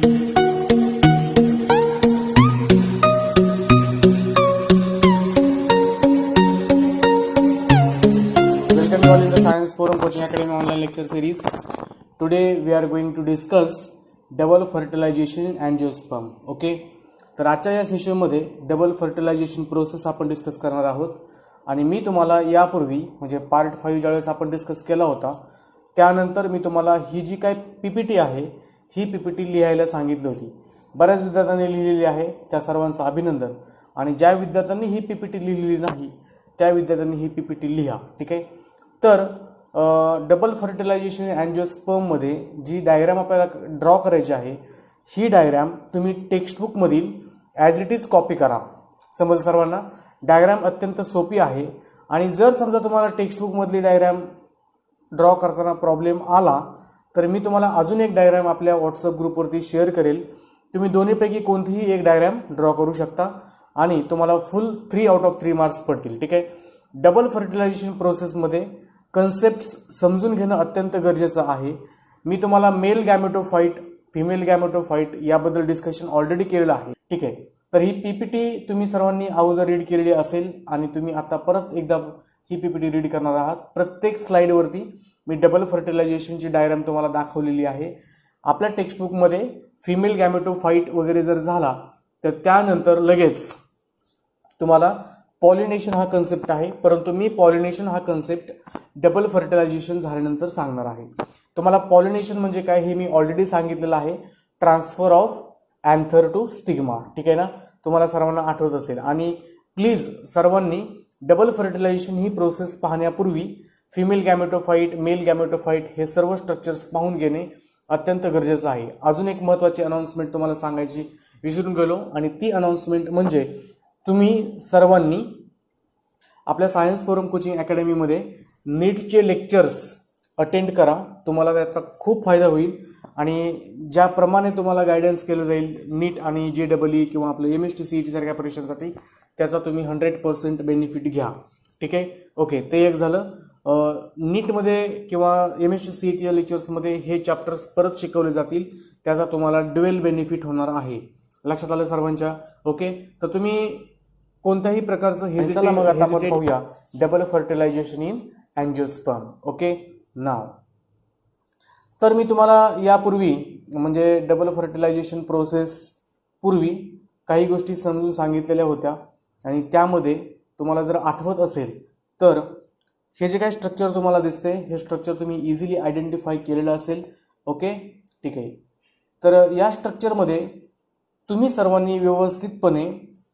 Welcome you all in the Science Forum Coaching Academy online lecture series. Today we are going to discuss double fertilization in angiosperm. Okay, तर आजच्या या सेशनमध्ये double fertilisation process आपण discuss करणार आहोत. आणि मी तुम्हाला यापूर्वी म्हणजे पार्ट 5 ज्यावेळेस आपण डिस्कस केला होता त्यानंतर मी तुम्हाला ही जी काय पीपीटी आहे ही पीपीटी लिहायला सांगितली होती. बऱ्याच विद्यार्थ्यांनी लिहिलेली आहे, त्या सर्वांचं अभिनंदन. आणि ज्या विद्यार्थ्यांनी ही पीपीटी लिहिलेली नाही त्या विद्यार्थ्यांनी ही पीपीटी लिहा. ठीक आहे, तर डबल फर्टिलायझेशन अँजिओस्पर्ममध्ये जी डायग्राम आपल्याला ड्रॉ करायची आहे ही डायग्राम तुम्ही टेक्स्टबुकमधील ॲज इट इज कॉपी करा. समज सर्वांना डायग्राम अत्यंत सोपी आहे. आणि जर समजा तुम्हाला टेक्स्टबुकमधली डायग्राम ड्रॉ करताना प्रॉब्लेम आला तर मी तुम्हाला अजून एक डायग्राम आपल्या व्हॉट्सअप ग्रुपवरती शेअर करेल. तुम्ही दोन्हीपैकी कोणतीही एक डायग्राम ड्रॉ करू शकता आणि तुम्हाला फुल 3 आउट ऑफ 3 मार्क्स पडतील. ठीक आहे, डबल फर्टिलायझेशन प्रोसेसमध्ये कन्सेप्ट समजून घेणं अत्यंत गरजेचं आहे. मी तुम्हाला मेल गॅमेटोफाइट फिमेल गॅमेटोफाइट याबद्दल डिस्कशन ऑलरेडी केलेलं आहे. ठीक आहे, तर ही पीपीटी तुम्ही सर्वांनी अगोदर रीड केलेली असेल आणि तुम्ही आता परत एकदा ही पीपीटी रीड करणार आहात. प्रत्येक स्लाइडवरती मी डबल फर्टिलायझेशनची डायग्राम तुम्हाला दाखवलेली आहे. आपल्या टेक्स्टबुकमध्ये फिमेल गॅमेटोफाइट वगैरे जर झाला तर त्यानंतर लगेच तुम्हाला पॉलिनेशन हा कन्सेप्ट आहे, परंतु मी पॉलिनेशन हा कन्सेप्ट डबल फर्टिलायझेशन झाल्यानंतर सांगणार आहे. तुम्हाला पॉलिनेशन म्हणजे काय हे मी ऑलरेडी सांगितलेलं आहे, transfer of anther to stigma. ठीक आहे ना, तुम्हाला सर्वांना आठवत असेल. आणि प्लीज सर्वांनी डबल फर्टिलायझेशन ही प्रोसेस पाहण्यापूर्वी फिमेल गॅमेटोफाइट मेल गॅमेटोफाइट हे सर्व स्ट्रक्चर्स पाहून घेणे अत्यंत गरजेचं आहे. अजून एक महत्त्वाची अनाउन्समेंट तुम्हाला सांगायची विसरून गेलो आणि ती अनाउन्समेंट म्हणजे तुम्ही सर्वांनी आपल्या सायन्स फोरम कोचिंग अकॅडमीमध्ये नीटचे लेक्चर्स अटेंड करा. तुम्हाला त्याचा खूप फायदा होईल. आणि ज्याप्रमाणे तुम्हाला गायडन्स केलं जाईल नीट आणि JEE किंवा आपलं MST CET सारख्या परीक्षांसाठी त्याचा तुम्ही 100% बेनिफिट घ्या. ठीक आहे, ओके, ते एक झालं. नीटमध्ये किंवा MST CET या लेक्चर्समध्ये हे चॅप्टर्स परत शिकवले जातील, त्याचा तुम्हाला ड्युएल बेनिफिट होणार आहे. लक्षात आलं सर्वांच्या? ओके, तर तुम्ही कोणत्याही प्रकारचं हेजिटेशन मग आता आपण पाहूया double fertilisation in angiosperm. Okay, नाव तर मी तुम्हाला यापूर्वी म्हणजे डबल फर्टिलायझेशन प्रोसेस पूर्वी काही गोष्टी समजून सांगितलेल्या होत्या. आणि त्यामध्ये तुम्हाला जर आठवत असेल तर हे जे काही स्ट्रक्चर तुम्हाला दिसते हे स्ट्रक्चर तुम्ही इझिली आयडेंटिफाय केलेलं असेल. ओके, ठीक आहे, तर या स्ट्रक्चरमध्ये तुम्ही सर्वांनी व्यवस्थितपणे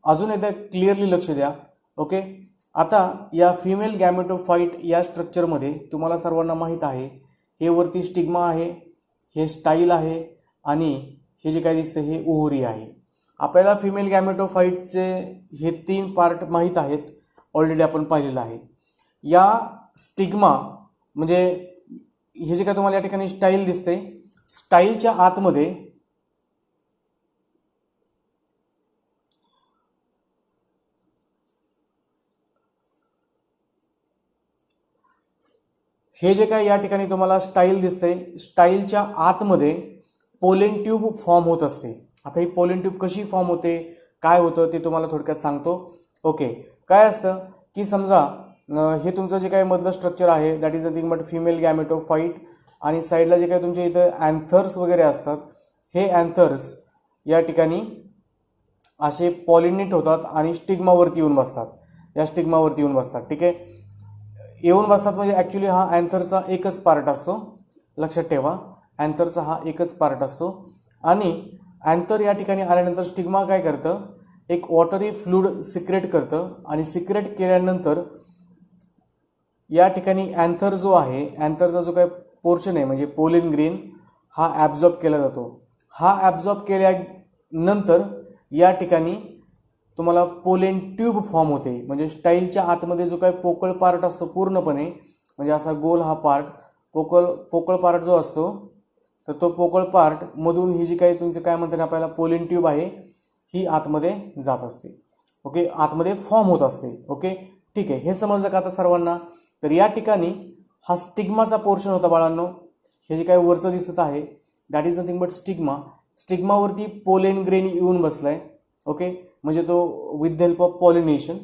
अजून एकदा क्लिअरली लक्ष द्या. ओके, आता या फिमेल गॅमेटोफाइट या स्ट्रक्चरमध्ये तुम्हाला सर्वांना माहीत आहे हे वरती स्टिग्मा आहे, हे स्टाईल आहे आणि हे जे काय दिसतं हे ओव्हरी आहे. आपल्याला फिमेल गॅमेटोफाइटचे हे 3 पार्ट माहीत आहेत, ऑलरेडी आपण पाहिलेलं आहे. या स्टिग्मा म्हणजे हे जे काय तुम्हाला या ठिकाणी स्टाईल दिसते, स्टाईलच्या आतमध्ये हे जे काय या ठिकाणी तुम्हाला स्टाईल दिसते, स्टाईलच्या आतमध्ये पोलेन ट्यूब फॉर्म होत असते. आता ही पोलेन ट्यूब कशी फॉर्म होते, काय होतं ते तुम्हाला थोडक्यात सांगतो. ओके, काय असतं की समजा हे तुमचं जे काही मधलं स्ट्रक्चर आहे that is nothing but female gametophyte आणि साईडला जे काही तुमच्या इथं अँथर्स वगैरे असतात हे अँथर्स या ठिकाणी असे पॉलिनेट होतात आणि स्टिग्मावरती येऊन बसतात, या स्टिग्मावरती येऊन बसतात. ठीक आहे, येऊन बसतात म्हणजे ॲक्च्युली हा अँथरचा एकच पार्ट असतो. लक्षात ठेवा, अँथरचा हा एकच पार्ट असतो. आणि अँथर या ठिकाणी आल्यानंतर स्टिग्मा काय करतं, एक वॉटरी फ्लूइड सिक्रेट करतं आणि सिक्रेट केल्यानंतर या ठिकाणी अँथर जो आहे, अँथरचा जो काही पोर्शन आहे म्हणजे पोलिन ग्रेन हा ॲब्झॉर्ब केला जातो. हा ॲब्झॉर्ब केल्यानंतर या ठिकाणी तुम्हाला पोलेन ट्यूब फॉर्म होते. म्हणजे स्टाईलच्या आतमध्ये जो काही पोकळ पार्ट असतो पूर्णपणे म्हणजे असा गोल हा पार्ट पोकळ पार्ट जो असतो तर तो पोकळ पार्ट मधून ही जी काही तुमचे काय म्हणतात आपल्याला पोलेन ट्यूब आहे ही आतमध्ये जात असते. ओके, आतमध्ये फॉर्म होत असते. ओके, ठीक आहे, हे समजलं का आता सर्वांना? तर या ठिकाणी हा स्टिग्माचा पोर्शन होता बाळांनो. हे जे काही वरचं दिसत आहे that is nothing but stigma. स्टिग्मावरती पोलेन ग्रेन येऊन बसलाय. ओके, म्हणजे तो with the help of pollination,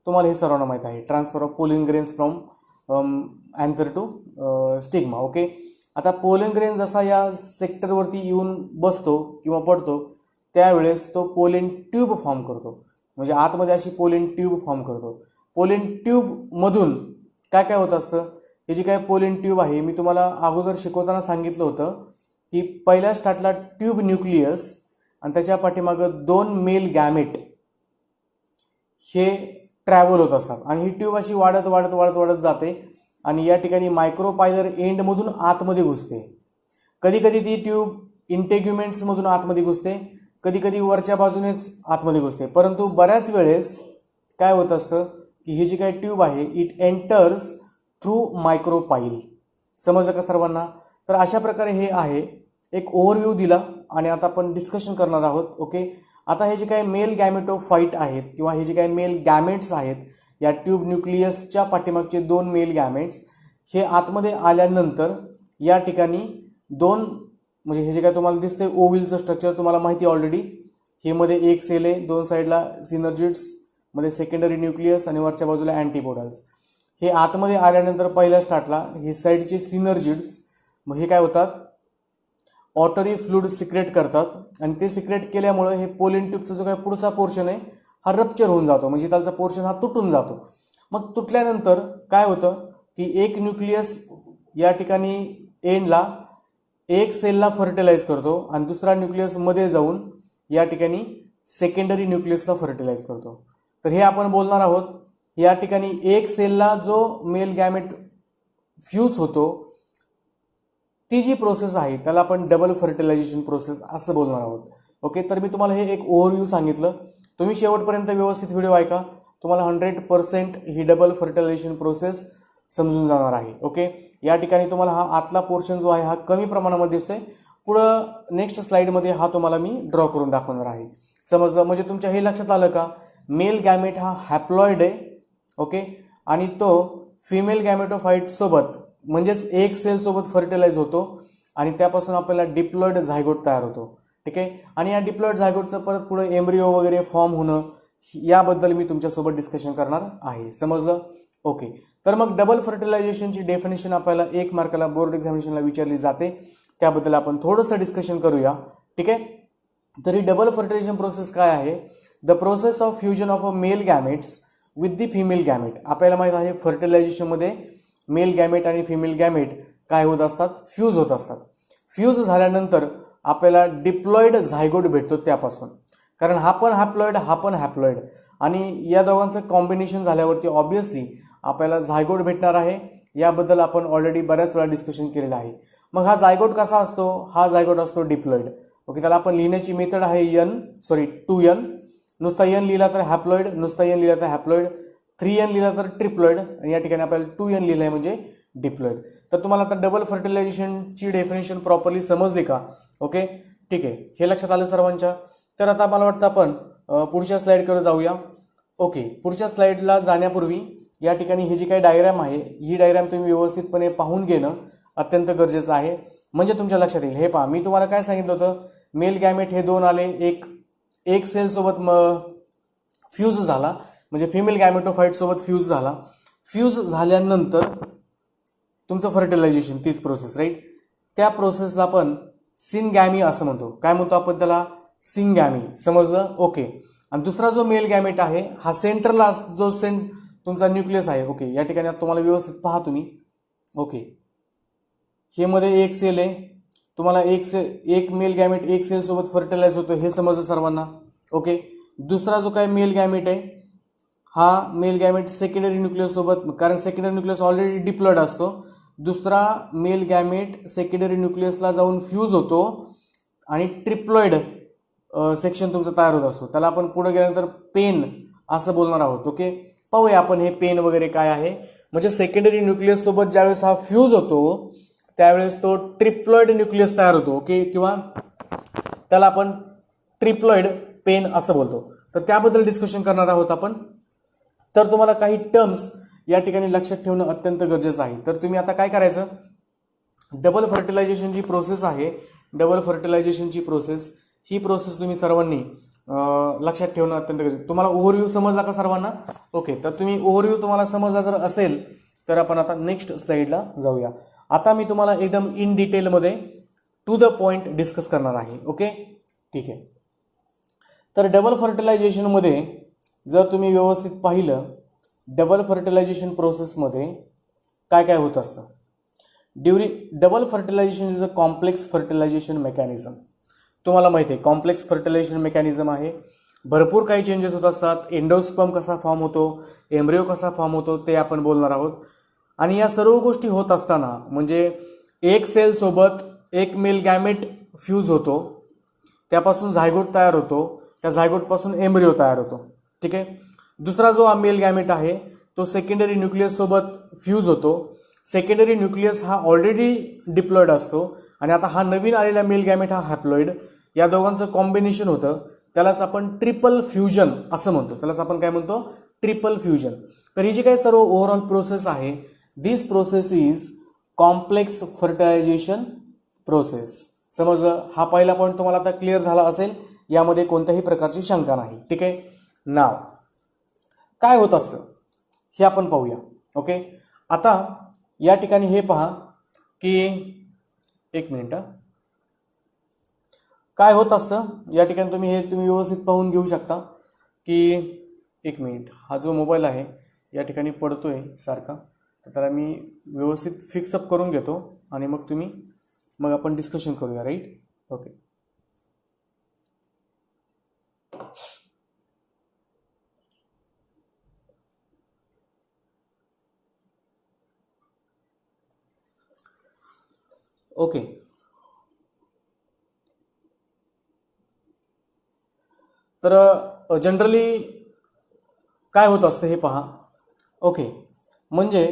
तुम्हाला हे सर्वांना माहीत आहे, transfer of pollen grains from anther to stigma. Okay, आता पोलेन ग्रेन जसा या सेक्टरवरती येऊन बसतो किंवा पडतो त्यावेळेस तो पोलेन ट्यूब फॉर्म करतो, म्हणजे आतमध्ये अशी पोलेन ट्यूब फॉर्म करतो. पोलेन ट्यूबमधून काय काय होत असतं, हे जी काय पोलेन ट्यूब आहे मी तुम्हाला अगोदर शिकवताना सांगितलं होतं की पहिल्या स्टार्टला ट्यूब न्यूक्लियस आणि त्याच्या पाठीमागं 2 मेल गॅमेट हे ट्रॅव्हल होत असतात आणि ही ट्यूब अशी वाढत वाढत वाढत वाढत जाते आणि या ठिकाणी मायक्रोपायलर एंडमधून आतमध्ये घुसते. कधी कधी ती ट्यूब इंटेग्युमेंट्समधून आतमध्ये घुसते, कधी कधी वरच्या बाजूनेच आतमध्ये घुसते, परंतु बऱ्याच वेळेस काय होत असतं की ही जी काही ट्यूब आहे इट एंटर्स थ्रू मायक्रोपाईल. समजलं का सर्वांना? तर अशा प्रकारे हे आहे, एक ओव्हरव्ह्यू दिला आणि आता आपण डिस्कशन करणार आहोत. ओके, आता हे जे काही मेल गॅमेटोफाइट आहेत किंवा हे जे काही मेल गॅमेट्स आहेत या ट्यूब न्यूक्लियसच्या पाठीमागचे 2 मेल गॅमेट्स हे आतमध्ये आल्यानंतर या ठिकाणी 2 म्हणजे हे जे काय तुम्हाला दिसतंय ओव्हिलचं स्ट्रक्चर तुम्हाला माहिती ऑलरेडी, हे मध्ये एक सेल आहे, 2 साईडला सिनर्जिड्स, मध्ये सेकंडरी न्यूक्लियस आणि वरच्या बाजूला अँटीपोडल्स. हे आतमध्ये आल्यानंतर पहिल्या स्टार्टला हे साईडचे सिनर्जिड्स मग हे काय होतात, ऑटरी फ्लुइड सिक्रेट करतात आणि ते सिक्रेट केल्यामुळे हे पोलेन ट्यूबचा जो काही पुढचा पोर्शन आहे हा रप्चर होऊन जातो, म्हणजे त्याचा पोर्शन हा तुटून जातो. मग तुटल्यानंतर काय होतं की एक न्यूक्लियस या ठिकाणी एंडला एक सेलला फर्टिलाइज करतो आणि दुसरा न्यूक्लियस मध्ये जाऊन या ठिकाणी सेकंडरी न्यूक्लियसला फर्टिलाइज करतो. तर हे आपण बोलणार आहोत. या ठिकाणी एक सेलला जो मेल गॅमेट फ्यूज होतो ती जी प्रोसेस आहे त्याला आपण डबल फर्टिलायझेशन प्रोसेस असं बोलणार आहोत. ओके, तर मी तुम्हाला हे एक ओव्हरव्ह्यू सांगितलं, तुम्ही शेवटपर्यंत व्यवस्थित व्हिडिओ ऐका, तुम्हाला 100% ही डबल फर्टिलायझेशन प्रोसेस समजून जाणार आहे. ओके, या ठिकाणी तुम्हाला हा आतला पोर्शन जो आहे हा कमी प्रमाणामध्ये दिसतोय, पुढं नेक्स्ट स्लाइडमध्ये हा तुम्हाला मी ड्रॉ करून दाखवणार आहे. समजलं? म्हणजे तुमच्या हे लक्षात आलं का, मेल गॅमेट हा हॅप्लॉइड आहे. ओके, आणि तो फिमेल गॅमेटोफाइट सोबत म्हणजेच एक सेल सोबत फर्टिलाइज होतो आणि त्यापासून आपल्याला डिप्लॉइड झायगोट तयार होतो. ठीक आहे, आणि या डिप्लॉइड झायगोटचं परत पुढे एम्ब्रिओ वगैरे फॉर्म होणं याबद्दल मी तुमच्यासोबत डिस्कशन करणार आहे. समजलं? ओके, तर मग डबल फर्टिलायझेशनची डेफिनेशन आपल्याला 1 मार्काला बोर्ड एक्झामिनेशनला विचारली जाते, त्याबद्दल आपण थोडंसं डिस्कशन करूया. ठीक आहे, तर ही डबल फर्टिलायझेशन प्रोसेस काय आहे? The process of fusion of a male gametes with the female gamete. आपल्याला माहित आहे फर्टिलायझेशनमध्ये मेल गॅमेट आणि फिमेल गॅमेट काय होत असतात, फ्यूज होत असतात. फ्यूज झाल्यानंतर आपल्याला डिप्लॉइड झायगोट भेटतो त्यापासून, कारण हा पण हॅप्लॉइड आणि या दोघांचं कॉम्बिनेशन झाल्यावरती ऑब्व्हियसली आपल्याला झायगोट भेटणार आहे. याबद्दल आपण ऑलरेडी बऱ्याच वेळा डिस्कशन केलेलं आहे. मग हा झायगोट कसा असतो? हा झायगोट असतो डिप्लॉइड. ओके, त्याला आपण लिहिण्याची मेथड आहे 2n. नुसता n लिहिला तर हॅप्लॉइड, नुसता n लिहिला तर हॅप्लॉइड, 3n लिहिला तर ट्रिप्लॉइड आणि या ठिकाणी आपल्याला 2n लिहिलंय म्हणजे डिप्लॉइड. तर तुम्हाला आता डबल फर्टिलायझेशनची डेफिनेशन प्रॉपरली समजली का? ओके, ठीक आहे, हे लक्षात आलं सर्वांच्या. तर आता मला वाटतं आपण पुढच्या स्लाइडकडे जाऊया. ओके, पुढच्या स्लाइडला जाण्यापूर्वी या ठिकाणी ही जी काही डायग्राम आहे ही डायग्राम तुम्ही व्यवस्थितपणे पाहून घेणं अत्यंत गरजेचं आहे, म्हणजे तुमच्या लक्षात येईल. हे पहा, मी तुम्हाला काय सांगितलं होतं, मेल गॅमेट हे 2 आले, एक सेल सोबत फ्यूज झाला, म्हणजे फिमेल गॅमेटोफाइट सोबत फ्यूज झाला. फ्यूज झाल्यानंतर तुमचं फर्टिलायझेशन, तीच प्रोसेस राईट, त्या प्रोसेसला आपण सिनगॅमी असं म्हणतो. काय म्हणतो आपण त्याला? सिनगॅमी. समजलं? ओके, आणि दुसरा जो मेल गॅमेट आहे हा सेंटरला जो तुमचा न्यूक्लियस आहे. ओके, या ठिकाणी तुम्हाला व्यवस्थित पहा तुम्ही. ओके, हे मध्ये एक सेल आहे, तुम्हाला एक मेल गॅमेट एक सेल सोबत फर्टिलाइज होतो हे समजलं सर्वांना. ओके, दुसरा जो काही मेल गॅमेट आहे हा मेल गॅमेट सेकंडरी न्यूक्लियस सोबत, कारण सेकंडरी न्यूक्लियस ऑलरेडी डिप्लॉइड असतो, दुसरा मेल गॅमेट सेकंडरी न्यूक्लियसला जाऊन फ्यूज होतो आणि ट्रिप्लॉइड सेक्शन तुमचा तयार होत असतो. त्याला आपण पुढे गेल्यानंतर पेन असं बोलणार आहोत. ओके, पाहूया आपण हे पेन वगैरे काय आहे. म्हणजे सेकंडरी न्यूक्लियस सोबत ज्यावेळेस हा फ्यूज होतो त्यावेळेस तो ट्रिप्लॉइड न्यूक्लियस तयार होतो. ओके, किंवा त्याला आपण ट्रिप्लॉइड पेन असं बोलतो. तर त्याबद्दल डिस्कशन करणार आहोत आपण. तर तुम्हाला काही टर्म्स या ठिकाणी लक्षात ठेवणं अत्यंत गरजेचं आहे. तर तुम्ही आता काय करायचं, डबल फर्टिलायझेशनची प्रोसेस आहे, डबल फर्टिलायझेशनची प्रोसेस ही प्रोसेस तुम्ही सर्वांनी लक्षात ठेवणं अत्यंत गरजेचं. तुम्हाला ओव्हरव्ह्यू समजला का सर्वांना? ओके, तर तुम्ही ओव्हरव्ह्यू तुम्हाला समजला जर असेल तर आपण आता नेक्स्ट स्लाइडला जाऊया. आता मी तुम्हाला एकदम इन डिटेलमध्ये टू द पॉइंट डिस्कस करणार आहे. ओके, ठीक आहे. तर डबल फर्टिलायझेशनमध्ये जर तुम्ही व्यवस्थित पाहिलं, डबल फर्टिलायझेशन प्रोसेसमध्ये काय काय होत असतं. During double fertilisation is a complex fertilization mechanism. तुम्हाला माहिती आहे कॉम्प्लेक्स फर्टिलायझेशन मेकॅनिझम आहे. भरपूर काही चेंजेस होत असतात. एंडोस्पर्म कसा फॉर्म होतो, एम्ब्रिओ कसा फॉर्म होतो ते आपण बोलणार आहोत. आणि या सर्व गोष्टी होत असताना म्हणजे एक सेल सोबत एक मेल गॅमेट फ्यूज होतो, त्यापासून झायगोट तयार होतो, त्या झायगोटपासून एम्ब्रिओ तयार होतो. ठीक आहे. दुसरा जो मेल गॅमेट आहे तो सेकंडरी न्यूक्लियस सोबत फ्यूज होतो. सेकंडरी न्यूक्लियस हा ऑलरेडी डिप्लॉइड असतो आणि आता हा नवीन आलेला मेल गॅमेट हा हॅप्लॉइड, या दोघांचं कॉम्बिनेशन होतं, त्यालाच आपण ट्रिपल फ्युजन असं म्हणतो. त्यालाच आपण काय म्हणतो? Triple fusion. तर ही जी काही सर्व ओव्हरऑल प्रोसेस आहे, this process is complex fertilisation process. समजलं? हा पहिला पॉईंट तुम्हाला आता क्लिअर झाला असेल, यामध्ये कोणत्याही प्रकारची शंका नाही. ठीक आहे. नाव काय होत असतं हे आपण पाहूया. ओके, आता या ठिकाणी हे पहा की एक मिनिट, काय होत असतं या ठिकाणी तुम्ही व्यवस्थित पाहून घेऊ शकता की एक मिनिट, हा जो मोबाईल आहे या ठिकाणी पडतोय सारखा, तर त्याला मी व्यवस्थित फिक्सअप करून घेतो आणि मग आपण डिस्कशन करूया. राईट? ओके. ओके, तर जनरली काय होत असतं हे पहा. ओके, म्हणजे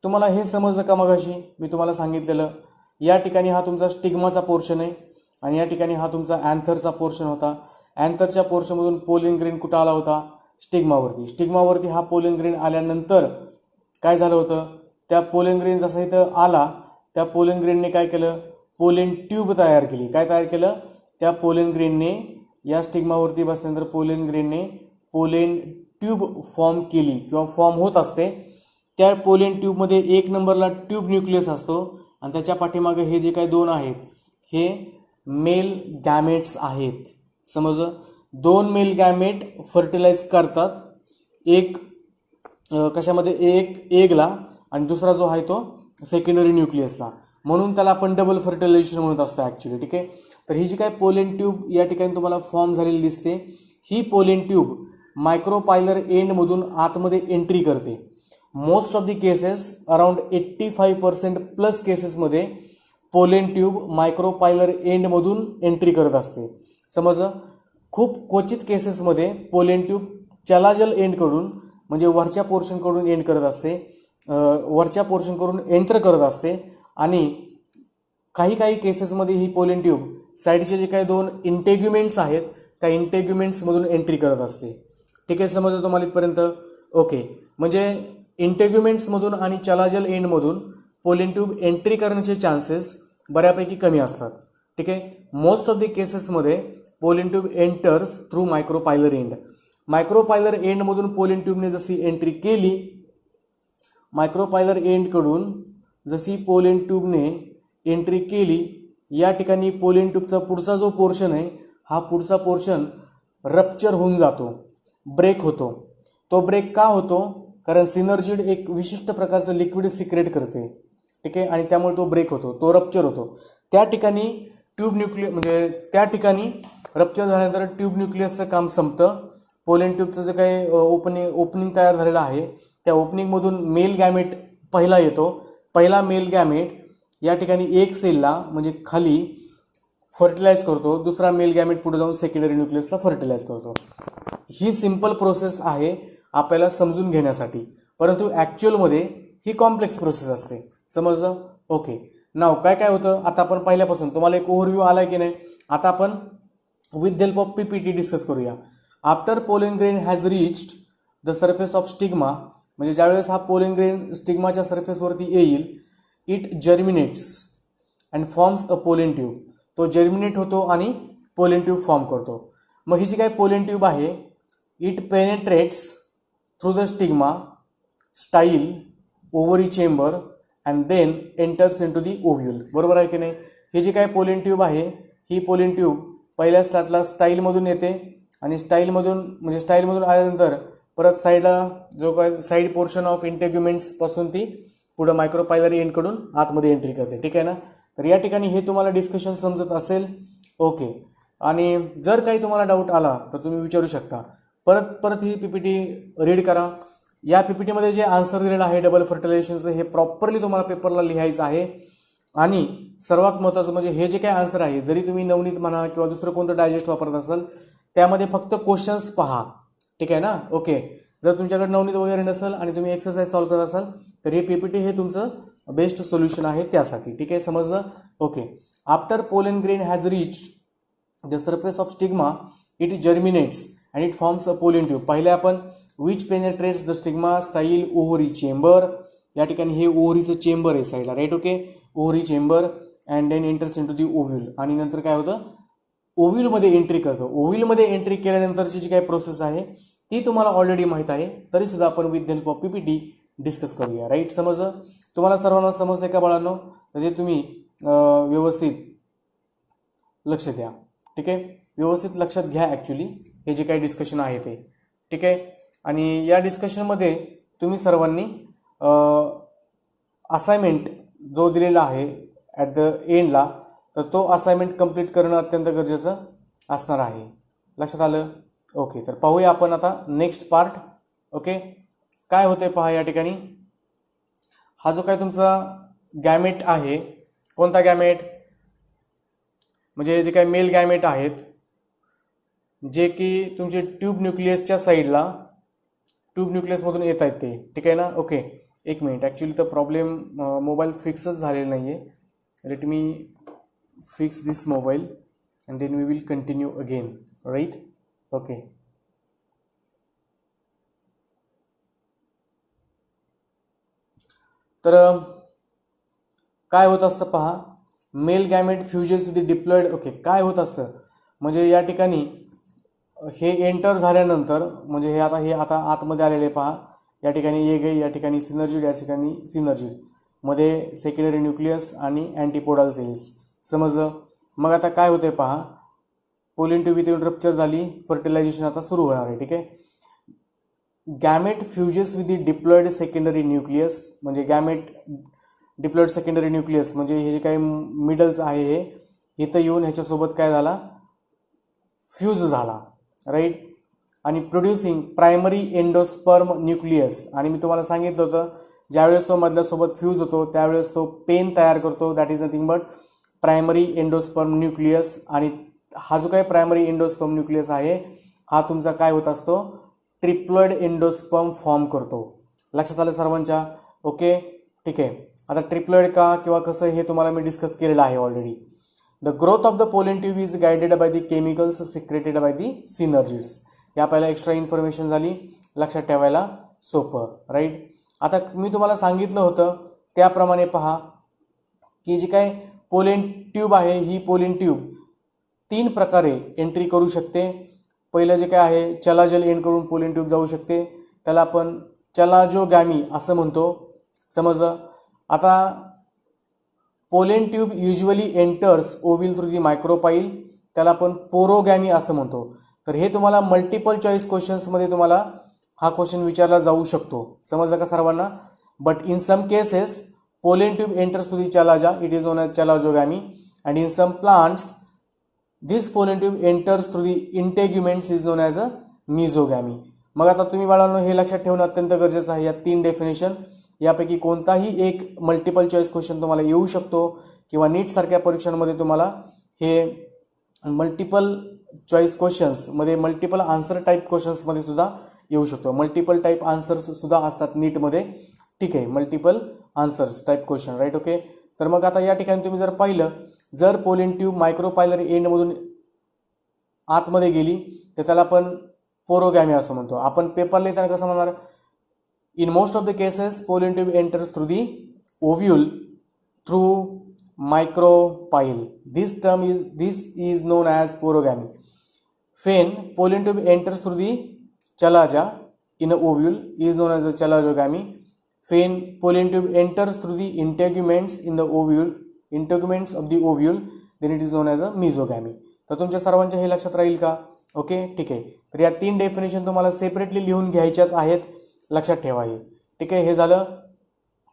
तुम्हाला हे समजलं का? मगाशी मी तुम्हाला सांगितलेलं, या ठिकाणी हा तुमचा स्टिग्माचा पोर्शन आहे आणि या ठिकाणी हा तुमचा अँथरचा पोर्शन होता. अँथरच्या पोर्शनमधून पोलन ग्रेन कुठं आला होता? स्टिग्मावरती. स्टिग्मावरती हा पोलन ग्रेन आल्यानंतर काय झालं होतं? त्या पोलन ग्रेन जसा इथं आला, त्या पोलन ग्रेनने काय केलं? पोलन ट्यूब तयार केली. काय तयार केलं? त्या पोलन ग्रेनने या स्टिग्मावरती बसल्यानंतर पोलन ग्रेनने पोलन ट्यूब फॉर्म केली किंवा फॉर्म होत असते. त्या पोलन ट्यूबमध्ये एक नंबरला ट्यूब न्यूक्लियस असतो आणि त्याच्या पाठीमागे हे जे काही दोन आहेत हे मेल गॅमेट्स आहेत. समजलं? दोन मेल गॅमेट फर्टिलाइज करतात, एक कशामध्ये? एक एगला आणि दुसरा जो आहे तो सेकंडरी न्यूक्लियसला. म्हणून त्याला आपण डबल फर्टिलायझेशन म्हणत असतो ॲक्च्युली. ठीक आहे. तर ही जी काय पोलन ट्यूब या ठिकाणी तुम्हाला फॉर्म झालेली दिसते, ही पोलन ट्यूब मायक्रोपायलर एंडमधून आतमध्ये एंट्री करते. Most of the cases, around 85% plus केसेसमध्ये पोलन ट्यूब मायक्रोपायलर एंडमधून एंट्री करत असते. समजलं? खूप क्वचित केसेसमध्ये पोलन ट्यूब चलाजल एंडकडून म्हणजे वरच्या पोर्शनकडून एंड करत असते, वरच्या पोर्शनकडून एंटर करत असते आणि काही केसेसमध्ये ही पोलन ट्यूब साईडचे जे काही दोन इंटेग्युमेंट्स आहेत त्या इंटेग्युमेंट्समधून एंट्री करत असते. ठीक आहे. समजलं तुम्हाला इथपर्यंत? ओके, म्हणजे इंटेग्युमेंट्समधून आणि चलाजल एंडमधून पोलन ट्यूब एंट्री करण्याचे चान्सेस बऱ्यापैकी कमी असतात. ठीक आहे. मोस्ट ऑफ द केसेसमध्ये pollen tube enters through micropylar end. Micropylar एंडमधून पोलन ट्यूबने जशी एंट्री केली, मायक्रोपायलर एंडकडून जशी पोलन ट्यूबने एंट्री केली, या ठिकाणी पोलन ट्यूबचा पुढचा जो पोर्शन आहे हा पुढचा पोर्शन रप्चर होऊन जातो, ब्रेक होतो. तो ब्रेक का होतो? कारण सिनर्जिड एक विशिष्ट प्रकारचं लिक्विड सिक्रेट करते. ठीक आहे. आणि त्यामुळे तो ब्रेक होतो, तो रप्चर होतो. त्या ठिकाणी ट्यूब न्यूक्लियस म्हणजे त्या ठिकाणी रप्चर झाल्यानंतर ट्यूब न्यूक्लियसचं काम संपतं. पोलन ट्यूबचं जे काही ओपनिंग तयार झालेलं आहे त्या ओपनिंगमधून मेल गॅमेट पहिला येतो. पहिला मेल गॅमेट या ठिकाणी एक सेलला म्हणजे खाली फर्टिलाइज करतो, दुसरा मेल गॅमेट पुढे जाऊन सेकंडरी न्यूक्लियसला फर्टिलाइज करतो. ही सिंपल प्रोसेस आहे आपल्याला समजून घेण्यासाठी, परंतु ॲक्च्युअलमध्ये ही कॉम्प्लेक्स प्रोसेस असते. समजलं? ओके. नाव काय काय होतं आता आपण पहिल्यापासून तुम्हाला एक ओव्हरव्ह्यू आलाय की नाही. आता आपण with help of PPT discuss करूया. After pollen grain has reached the surface of stigma, म्हणजे ज्यावेळेस हा पोलन ग्रेन स्टिग्माच्या सरफेसवरती येईल, it germinates and forms a pollen tube. तो जर्मिनेट होतो आणि पोलन ट्यूब फॉर्म करतो. मग ही जी काही पोलन ट्यूब आहे it penetrates through the stigma, style, ovary chamber and then enters into the ovule. बरोबर आहे की नाही. ही जी काही पोलन ट्यूब आहे ही पोलन ट्यूब पहिल्या स्टार्टला स्टाईलमधून येते आणि स्टाईलमधून आल्यानंतर परत साईडला जो काय साईड पोर्शन ऑफ इंटेग्युमेंट्सपासून ती पुढं मायक्रोपायलरी एंडकडून आतमध्ये एंट्री करते. ठीक आहे ना. तर या ठिकाणी हे तुम्हाला डिस्कशन समजत असेल. ओके. आणि जर काही तुम्हाला डाऊट आला तर तुम्ही विचारू शकता. परत ही पीपीटी रीड करा. या पीपीटीमध्ये जे आन्सर दिलेलं आहे डबल फर्टिलायझेशनचं हे प्रॉपरली तुम्हाला पेपरला लिहायचं आहे. आणि सर्वात महत्त्वाचं म्हणजे हे जे काही आन्सर आहे जरी तुम्ही नवनीत म्हणा किंवा दुसरं कोणतं डायजेस्ट वापरत असाल त्यामध्ये फक्त क्वेश्चन्स पहा. ठीक आहे ना. ओके. जर तुमच्याकडे नवनीत वगैरे नसेल आणि तुम्ही एक्सरसाइज सॉल्व्ह करत असाल तर हे पीपीटी हे तुमचं बेस्ट सोल्युशन आहे त्यासाठी. ठीक आहे. समजलं. Okay. After pollen grain has reach the surface of stigma it germinates and it forms a pollen tube. पहिले आपण which penetrates the stigma, style, ovary chamber. या ठिकाणी हे ओव्हरीचं चेंबर आहे साईडला. Right. Okay. Ovary chamber and then enters into the ovule. आणि नंतर काय होतं ओव्ह्यूलमध्ये एंट्री करतो. ओव्ह्यूलमध्ये एंट्री केल्यानंतरची जी काही प्रोसेस आहे ती तुम्हाला ऑलरेडी माहीत आहे. तरी सुद्धा आपण with help of PPT discuss करूया. राईट. समजलं. तुम्हाला सर्वांना समजतंय का बाळांनो. तर ते तुम्ही व्यवस्थित लक्ष द्या. ठीक आहे. व्यवस्थित लक्षात घ्या ॲक्च्युली हे जे काही डिस्कशन आहे ते. ठीक आहे. आणि या डिस्कशनमध्ये तुम्ही सर्वांनी असाइनमेंट जो दिलेला आहे ॲट द एंडला तर तो असाइनमेंट कंप्लीट करणं अत्यंत गरजेचं असणार आहे. लक्षात आलं. ओके. तर पाहूया आपण आता नेक्स्ट पार्ट. ओके. काय होतंय पहा या ठिकाणी. हा जो काय तुमचा गॅमेट आहे कोणता गॅमेट म्हणजे जे काही मेल गॅमेट आहेत जे की तुमचे ट्यूब न्यूक्लियसच्या साईडला ट्यूब न्यूक्लियसमधून येत आहेत ते. ठीक आहे ना. ओके. एक मिनिट. ॲक्च्युली तर प्रॉब्लेम मोबाईल फिक्सच झालेला नाही आहे. Let me fix this mobile and then we will continue again. Right. Okay. तर काय होत असतं पहा. Male gamete fuses with diploid. Okay. काय होत असतं म्हणजे या ठिकाणी हे एंटर झाल्यानंतर म्हणजे हे आता आतमध्ये आलेले पहा. या ठिकाणी ये गई, या ठिकाणी सिनर्जिड, या ठिकाणी सिनर्जिड, मध्ये सेकंडरी न्यूक्लियस आणि अँटीपोडल सेल्स. समजलं. मग आता काय होतंय पहा. पोलन ट्यूब इथे रप्चर झाली. फर्टिलायझेशन आता सुरू होणार आहे. ठीक आहे. Gamete fuses with the diploid secondary nucleus म्हणजे गॅमेट डिप्लॉइड सेकंडरी न्यूक्लियस म्हणजे हे जे काही मिडल्स आहे हे इथं येऊन ह्याच्यासोबत काय झाला फ्यूज झाला. राईट. आणि प्रोड्युसिंग प्रायमरी एंडोस्पर्म न्यूक्लियस. आणि मी तुम्हाला सांगितलं होतं ज्यावेळेस तो मधल्यासोबत फ्यूज होतो त्यावेळेस तो पेन तयार करतो. That is nothing but primary endosperm nucleus. आणि हा जो काही प्रायमरी एंडोस्पर्म न्यूक्लियस आहे हा तुमचा काय होत असतो ट्रिप्लॉइड एंडोस्पर्म फॉर्म करतो. लक्षात आलं सर्वांच्या. ओके. ठीक आहे. आता ट्रिप्लॉइड का किंवा कसं हे तुम्हाला मी डिस्कस केलेलं आहे already. The growth of the pollen tube is guided by the chemicals secreted by the synergids. या पहिला एक्स्ट्रा इन्फॉर्मेशन झाली. लक्षात ठेवायला सोपं. राईट. आता मी तुम्हाला सांगितलं होतं त्याप्रमाणे पहा की जी काय पोलन ट्यूब आहे ही पोलन ट्यूब 3 प्रकारे एंट्री करू शकते. पहिलं जे काय आहे चलाजल एंड करून पोलन ट्यूब जाऊ शकते. त्याला आपण चलाजोगॅमी असं म्हणतो. समजलं. आता pollen tube usually enters ovule through the micropyle. त्याला आपण पोरोगॅमी असं म्हणतो. तर हे तुम्हाला मल्टिपल चॉईस क्वेश्चन्समध्ये तुम्हाला हा क्वेश्चन विचारला जाऊ शकतो. समजलं का सर्वांना. But in some cases pollen tube enters through the chalaza it is known as chalazogamy and in some plants this pollen tube enters through the integuments is known as a mesogamy. मग आता तुम्ही बाळांनो हे लक्षात ठेवणं अत्यंत गरजेचं आहे. या 3 डेफिनेशन यापैकी कोणताही एक मल्टिपल चॉईस क्वेश्चन तुम्हाला येऊ शकतो किंवा नीट सारख्या परीक्षांमध्ये तुम्हाला हे मल्टिपल चॉईस क्वेश्चन्समध्ये मल्टिपल आन्सर टाईप क्वेश्चन्समध्ये सुद्धा येऊ शकतो. मल्टिपल टाईप आन्सर्स सुद्धा असतात नीटमध्ये. ठीक आहे. Multiple answers type question. Right. Okay. तर मग आता या ठिकाणी तुम्ही जर पाहिलं जर पोलन ट्यूब मायक्रोपायलरी एंडमधून आतमध्ये गेली तर त्याला आपण पोरोगॅमी असं म्हणतो. आपण पेपरला लिहिताना कसं म्हणणार in most of the cases pollen tube enters through the ovule through micropyle. This is known as porogamy. When pollen tube enters through the chalaza in an ovule is known as a chalazogamy. When pollen tube enters through the integuments of the ovule, then it is known as a mesogamy. तर तुमच्या सर्वांच्या हे लक्षात राहील का? Okay, ठीक आहे. तर या 3 डेफिनेशन तुम्हाला सेपरेटली लिहून घ्यायच्याच आहेत, लक्षात ठेवा हे. ठीक आहे, हे झालं.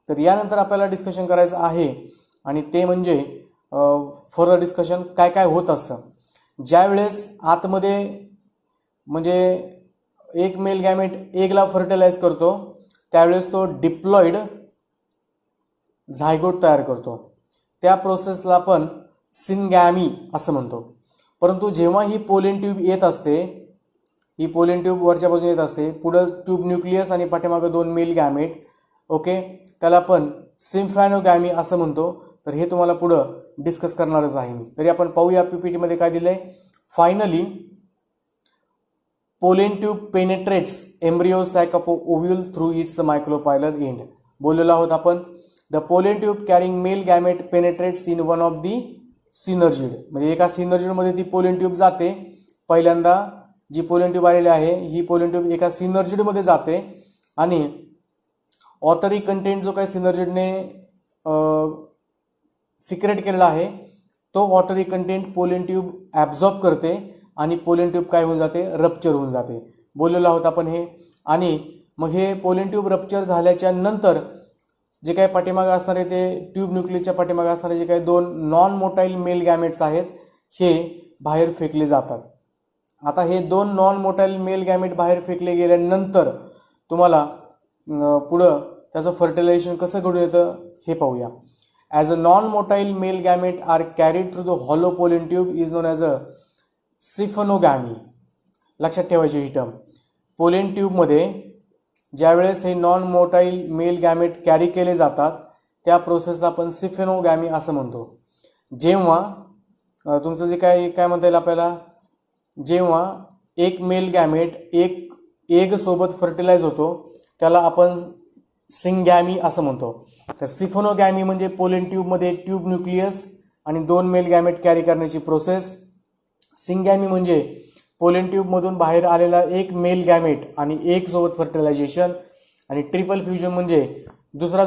तर यानंतर आपल्याला डिस्कशन करायचं आहे आणि ते म्हणजे फर्दर डिस्कशन काय काय होत असतं ज्या वेळेस आतमध्ये म्हणजे एक मेल गॅमेट एगला फर्टिलाइज करतो, त्यावेळेस तो डिप्लॉइड झायगोट तयार करतो. त्या प्रोसेसला आपण सिंगॅमी असं म्हणतो. परंतु जेव्हा ही पोलेन ट्यूब येत असते, ही पोलेन ट्यूब वरच्या बाजूने येत असते, पुढं ट्यूब न्यूक्लियस आणि पाठीमागं 2 मेल गॅमेट, ओके, त्याला आपण सिम्फॅनोगॅमी असं म्हणतो. तर हे तुम्हाला पुढं डिस्कस करणारच आहे मी. तरी आपण पाहूया पीपीटी मध्ये काय दिलंय. Finally pollen tube penetrates embryo sac of ovule through its micropylar end. बोललेलो आहोत आपण. The pollen tube carrying male gamete penetrates in one of the synergid. म्हणजे एका सिनर्जिडमध्ये ती पोलेन ट्यूब जाते. पहिल्यांदा जी पोलेन ट्यूब आलेली आहे ही पोलेन ट्यूब एका सिनर्जिडमध्ये जाते आणि ऑटरी कंटेंट जो काही सिनर्जिडने सिक्रेट केलेला आहे तो वॉटरी कंटेंट पोलेन ट्यूब ॲब्झॉर्ब करते आणि पोलेन ट्यूब काय होऊन जाते, रप्चर होऊन जाते. बोललेलो आहोत आपण हे. आणि मग हे पोलेन ट्यूब रप्चर झाल्याच्या नंतर जे काही पाठीमागे असणारे ते ट्यूब न्यूक्लियसच्या पाठीमागे असणारे जे काही 2 नॉन मोटाईल मेल गॅमेट्स आहेत हे बाहेर फेकले जातात. आता हे 2 नॉन मोटाईल मेल गॅमेट बाहेर फेकले गेल्यानंतर तुम्हाला पुढं त्याचं फर्टिलायझेशन कसं घडून येतं हे पाहूया. As a non-motile male gamete are carried through the hollow pollen tube is known as a सिफोनोगॅमी. लक्षात ठेवायची ही टर्म. पोलेन ट्यूबमध्ये ज्यावेळेस हे non motile mail gamete carry केले जातात त्या प्रोसेसला आपण सिफोनोगॅमी असं म्हणतो. जेव्हा तुमचं जे काय म्हणता येईल आपल्याला, जेव्हा एक मेल गॅमेट एक एग सोबत फर्टिलाइज होतो त्याला आपण सिंगॅमी असं म्हणतो. तर सिफोनोगॅमी म्हणजे पोलेन ट्यूबमध्ये ट्यूब न्यूक्लियस आणि 2 मेल गॅमेट कॅरी करण्याची प्रोसेस. सिंगॅमी म्हणजे पोलेन ट्यूबमधून बाहेर आलेला एक मेल गॅमेट आणि एक सोबत फर्टिलायझेशन. आणि ट्रिपल फ्युजन म्हणजे दुसरा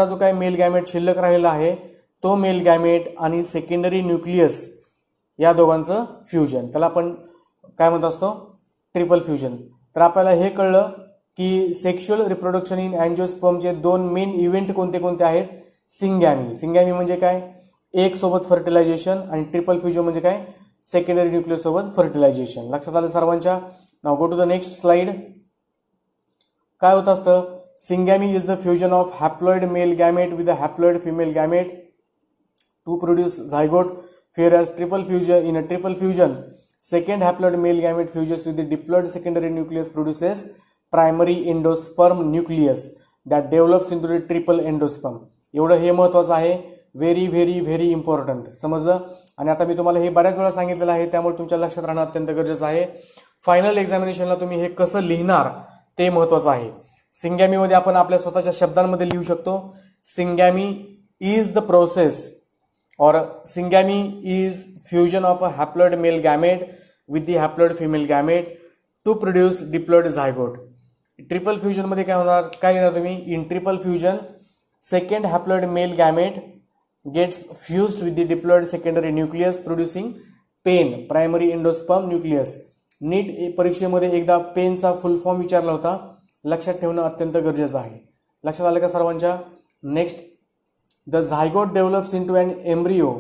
जो काही मेल गॅमेट शिल्लक राहिलेला आहे तो मेल गॅमेट आणि सेकंडरी न्यूक्लियस या दोघांचं फ्युजन, त्याला आपण काय म्हणत असतो, ट्रिपल फ्युजन. तर आपल्याला हे कळलं की सेक्शुअल रिप्रोडक्शन इन अँजिओस्पर्मचे 2 मेन इव्हेंट कोणते कोणते आहेत. सिंगॅमी म्हणजे काय, एक सोबत फर्टिलायझेशन, आणि ट्रिपल फ्युजन म्हणजे काय, सेकंडरी न्यूक्लियस सोबत फर्टिलायझेशन. लक्षात आलं सर्वांच्या. Now go to the next slide. काय होत असतं, syngamy is the fusion of haploid male gamete with a haploid female gamete to produce zygote. whereas in a triple fusion second haploid male gamete fuses with the diploid secondary nucleus produces primary endosperm nucleus that develops into the triple endosperm. एवढं हे महत्त्वाचं आहे. Very very very important. समजलं. आणि आता मी तुम्हाला हे बऱ्याच वेळा सांगितलेलं आहे त्यामुळे तुमच्या लक्षात राहणं अत्यंत गरजेचं आहे. फायनल एक्झामिनेशनला तुम्ही हे कसं लिहिणार ते महत्त्वाचं आहे. सिंगॅमीमध्ये आपण आपल्या स्वतःच्या शब्दांमध्ये लिहू शकतो. Syngamy is the process or syngamy is fusion of a haploid male gamete with the haploid female gamete to produce diploid zygote. Triple fusion मध्ये काय होणार, काय घेणार तुम्ही, in triple fusion second haploid male gamete gets fused with the diploid secondary nucleus producing PEN primary endosperm nucleus. NEET परीक्षेमध्ये एकदा पेनचा फुल form विचारला होता, लक्षात ठेवणं अत्यंत गरजेचं आहे. लक्षात आलं का सर्वांच्या. Next, the zygote develops into an embryo.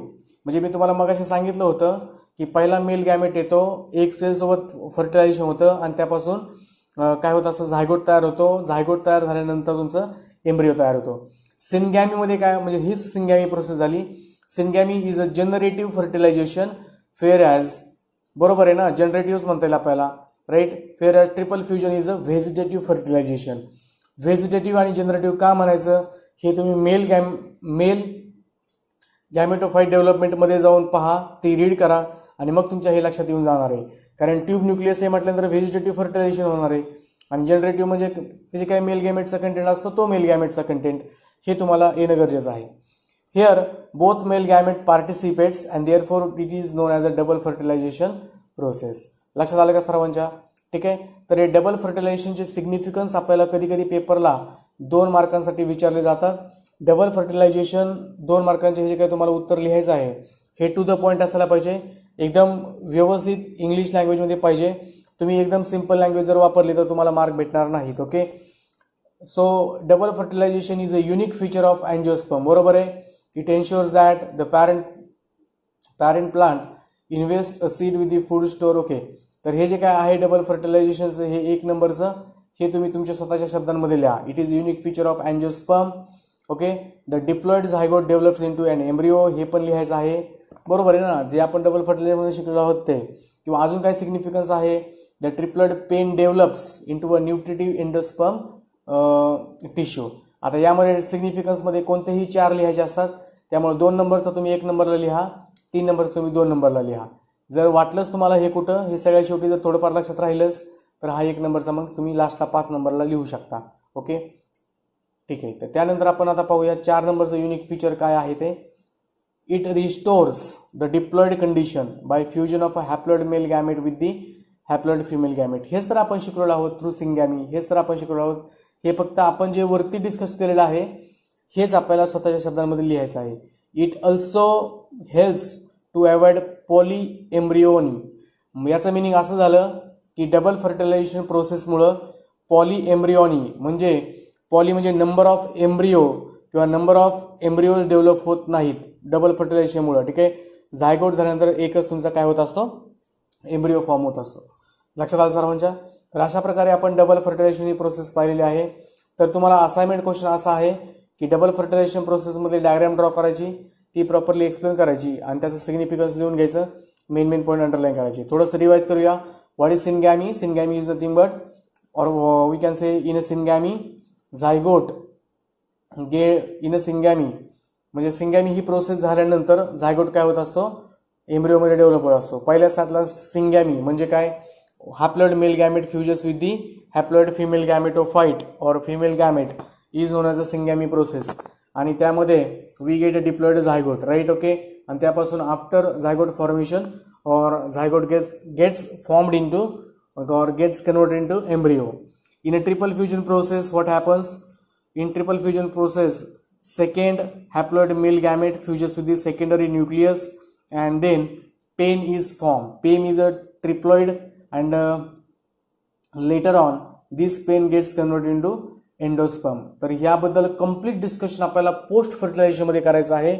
म्हणजे मी तुम्हाला मगाशी सांगितलं होतं की पहिला मेल गॅमेट येतो, एक सेल सोबत फर्टिलायझेशन होतं आणि त्यापासून काय होतं, असं झायगोट तयार होतो. झायगोट तयार झाल्यानंतर तुमचं एम्ब्रियो तयार होतो. सिंगॅमीमध्ये काय, म्हणजे हीच सिंगॅमी प्रोसेस झाली. Syngamy is a generative fertilisation whereas, बरोबर आहे ना, जनरेटिव्ह म्हणता येईल आपल्याला, right. Whereas triple fusion is a vegetative fertilisation. Vegetative आणि जनरेटिव्ह का म्हणायचं हे तुम्ही मेल गॅमेटोफाईट डेव्हलपमेंटमध्ये जाऊन पहा, ते रीड करा आणि मग तुमच्या हे लक्षात येऊन जाणार आहे. कारण ट्यूब न्यूक्लियस हे म्हटल्यानंतर व्हेजिटेटिव्ह फर्टिलायझेशन होणार आहे आणि जनरेटिव्ह म्हणजे त्याचे काही मेल गॅमेटचा कंटेंट असतो तो मेल गॅमेटचा कंटेंट, हे तुम्हाला येणं गरजेचं आहे. Here both male gamete participates and therefore it is known as a double fertilization process. लक्षात आलं का सर्वांच्या? ठीक आहे. तर हे डबल फर्टिलायझेशनचे सिग्निफिकन्स आपल्याला कधी कधी पेपरला 2 मार्कांसाठी विचारले जातात. डबल फर्टिलायझेशन 2 मार्कांचे हे जे काही तुम्हाला उत्तर लिहायचं आहे हे टू द पॉईंट असायला पाहिजे, एकदम व्यवस्थित इंग्लिश लँग्वेजमध्ये पाहिजे. तुम्ही एकदम सिंपल लँग्वेज जर वापरली तर तुम्हाला मार्क भेटणार नाहीत. Okay. So double fertilisation is a unique feature of angiosperm. बरोबर आहे. It ensures that the parent plant invest a seed with the food store. Okay. तर हे जे काय आहे डबल फर्टिलायझेशनचं हे 1 नंबरचं हे तुम्ही तुमच्या स्वतःच्या शब्दांमध्ये लिहा. It is unique feature of angiosperm. Okay. The diploid zygote develops into an embryo हे पण लिहायचं आहे. बरोबर आहे ना. जे आपण डबल फर्टिलायझेशन शिकलेलो आहोत ते. किंवा अजून काय सिग्निफिकन्स आहे, the triploid PEN develops into a nutritive endosperm tissue. आता यामध्ये सिग्निफिकन्समध्ये कोणतेही 4 लिहायचे असतात, त्यामुळे 2 नंबरचा तुम्ही 1 नंबरला लिहा, 3 नंबरचा तुम्ही 2 नंबरला लिहा. जर वाटलंच तुम्हाला हे कुठं हे सगळ्या शेवटी जर थोडंफार लक्षात राहिलंच तर हा 1 नंबरचा मग तुम्ही लास्टला 5 नंबरला लिहू शकता. ओके. ठीक आहे. तर त्यानंतर आपण आता पाहूया 4 नंबरचं युनिक फीचर काय आहे ते. It restores the diploid condition by fusion of a haploid male gamete with the haploid female gamete. हेच तर आपण शिकलेलो आहोत थ्रू सिंगॅमी. हेच तर आपण शिकलेलो आहोत. हे फक्त आपण जे वरती डिस्कस केलेलं आहे हेच आपल्याला स्वतःच्या शब्दांमध्ये लिहायचं आहे. It also helps to avoid poly embryony. याचं मिनिंग असं झालं की डबल फर्टिलायझेशन प्रोसेसमुळं पॉली एम्ब्रिओनी म्हणजे पॉली म्हणजे नंबर ऑफ एम्ब्रिओ किंवा नंबर ऑफ एम्ब्रिओज डेव्हलप होत नाहीत डबल फर्टिलायझेशनमुळं. ठीक आहे. झायगोट झाल्यानंतर एकच तुमचा काय होत असतो, एम्ब्रिओ फॉर्म होत असतो. लक्षात आलं सर्वांच्या? तर अशा प्रकारे आपण डबल फर्टिलायझेशन ही प्रोसेस पाहिलेली आहे. तर तुम्हाला असाइनमेंट क्वेश्चन असा आहे की डबल फर्टिलायझेशन प्रोसेसमध्ये डायग्राम ड्रॉ करायची, ती प्रॉपरली एक्सप्लेन करायची आणि त्याचं सिग्निफिकन्स लिहून घ्यायचं, मेन पॉईंट अंडरलाईन करायची. थोडंसं रिवाइज करूया. What is syngamy? Syngamy is nothing but or we can say in a syngamy zygote in a syngamy म्हणजे सिंगॅमी ही प्रोसेस झाल्यानंतर झायगोट काय होत असतो, एम्ब्रिओमध्ये डेव्हलप होत असतो. पहिल्या सातला सिंगॅमी म्हणजे काय, haploid male gamete fuses with the haploid female gametophyte or female gamete is known as a syngamy process. आणि त्यामध्ये we get a diploid zygote, right. Okay. आणि त्यापासून after zygote formation or zygote gets formed into or gets converted into embryo. In a triple fusion process, what happens? In triple fusion process, second haploid male gamete fuses with the secondary nucleus and then pen is formed. Pen is a triploid and later on this pen gets converted into endosperm. तर याबद्दल complete discussion आपल्याला post fertilisation मध्ये करायचं आहे.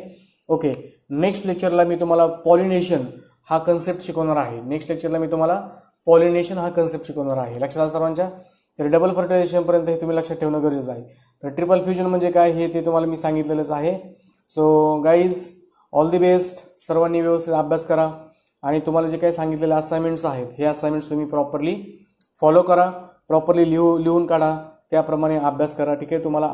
Okay. Next लेक्चरला मी तुम्हाला pollination हा concept शिकवणार आहे. पॉलिनेशन हा कन्सेप्ट शिकवणार आहे. लक्षात आलं सर्वांच्या? तर डबल फर्टिलायझेशन पर्यंत हे तुम्ही लक्षात ठेवणं गरजेचं आहे. तर ट्रिपल फ्युजन म्हणजे काय हे ते तुम्हाला मी सांगितलेलंच आहे. So guys all the best. सर्वांनी व्यवस्थित अभ्यास करा आणि तुम्हाला जे काही सांगितलेले असाइनमेंट्स आहेत हे असाइनमेंट्स तुम्ही प्रॉपरली फॉलो करा, प्रॉपरली लिहून काढा, त्याप्रमाणे अभ्यास करा. ठीक आहे. तुम्हाला